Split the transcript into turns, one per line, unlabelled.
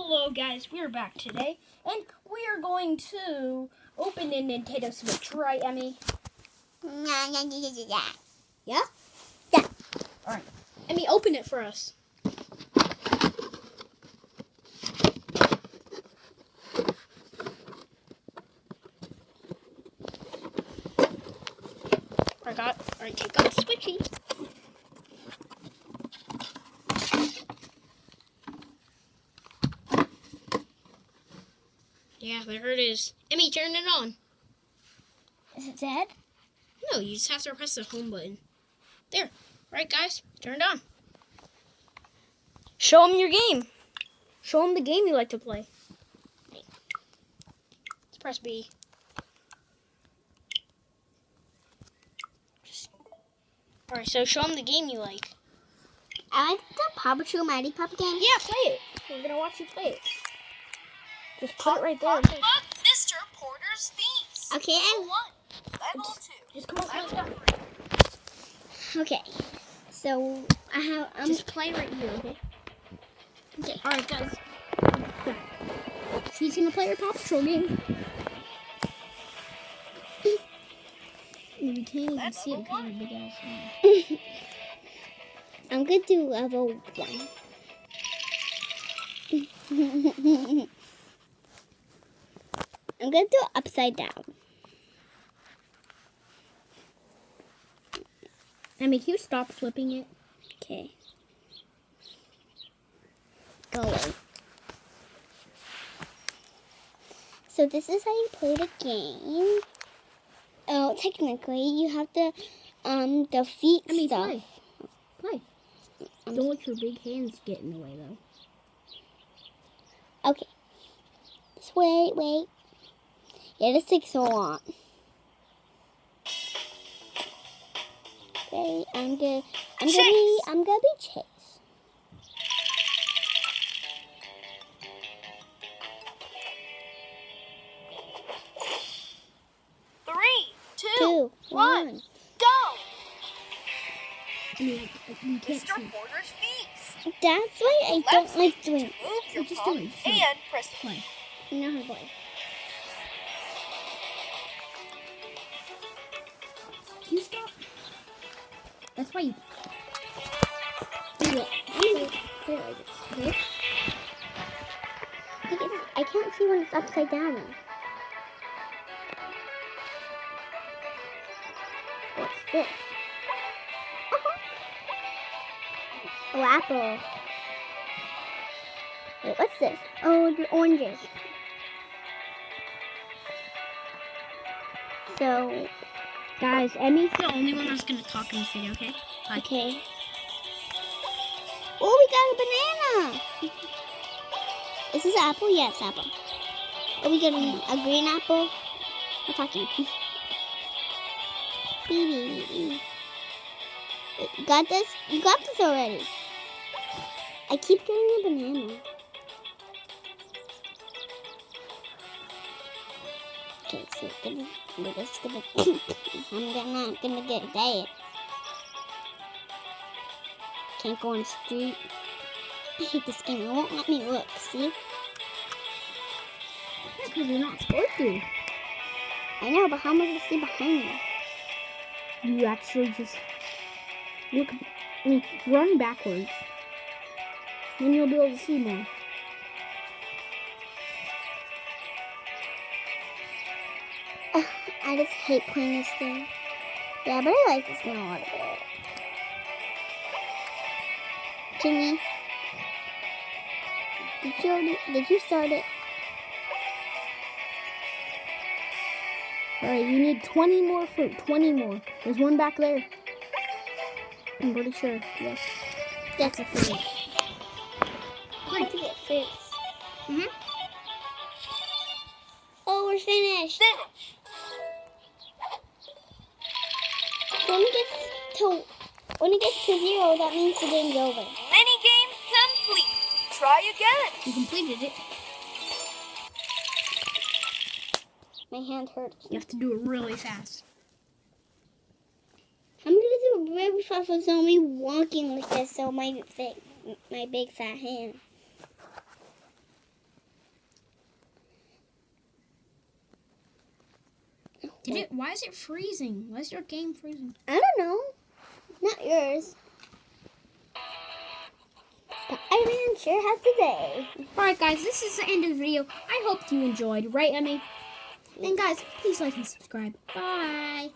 Hello guys, we're back today, and we are going to open a Nintendo Switch, right, Emmy?
Yeah?
Yeah?
Yeah.
Alright. Emmy, open it for us. Alright, take out the Switchy. Yeah, there it is. Emmy, turn it on.
Is it dead?
No, you just have to press the home button. There. Right, guys? Turn it on. Show them your game. Show them the game you like to play. Let's press B. Alright, so show them the game you like.
I like the Paw Patrol Mighty Pup game.
Yeah, play it. We're going to watch you play it. Just put it right there.
Mr. Porter's Feast.
Okay,
Level 1. Level 2.
Just come on, let's go.
Okay. So I have
Just play right here, okay?
okay.
Alright, guys. She's gonna play her Paw Patrol game. We can't even see it because of the big ass one.
I'm gonna do level 1. I'm gonna do it upside down.
Emmy, can you stop flipping it?
Okay. Go away. So this is how you play the game. Oh, technically you have to defeat
Emmy,
stuff.
play. Don't let your big hands get in the way, though.
Okay. Just wait. Yeah, this takes so long. Okay, I'm gonna be Chase.
Three, two,
2,
1,
1.
go.
Emmy, you can't
Mr.
see.
Porter's Feast.
That's why I don't like doing it.
Move your
just
phone
do it.
and press
Play.
You know how to play.
Can you stop? That's why you...
Do it. Play it like this. Okay? I can't see when it's upside down. What's this? Oh, apple. Wait, what's this? Oh, the oranges. So,
Guys, Emmy's the only one that's gonna talk in this video, okay? Bye.
okay. Oh, we got a banana. Is this an apple? Yeah, it's apple. Oh, we got a green apple. I'm talking. Baby. You got this? You got this already. I keep getting a banana. Okay, so I'm just gonna I'm not gonna get that. Can't go on the street. I hate this game. It won't let me look. See?
Because you're not supposed to.
I know, but how am I gonna see behind me?
You actually just look. Run backwards. Then you'll be able to see more.
I just hate playing this game. Yeah, but I like this game a lot of it. Jimmy, did you start it?
Alright, you need 20 more fruit. 20 more. There's one back there. I'm pretty sure. Yes.
That's a fruit. I want to get fruits. Oh, we're finished.
finish.
So when it gets to 0, that means the game's over.
Mini game complete. Try again.
You completed it.
My hand hurts.
You have to do it really fast.
I'm gonna do it very fast with me walking like this, so my big fat hand.
Did it? Why is it freezing? Why is your game freezing?
I don't know. Not yours. But Iron sure has today.
Alright guys, this is the end of the video. I hope you enjoyed, right Emmy? And guys, please like and subscribe. Bye!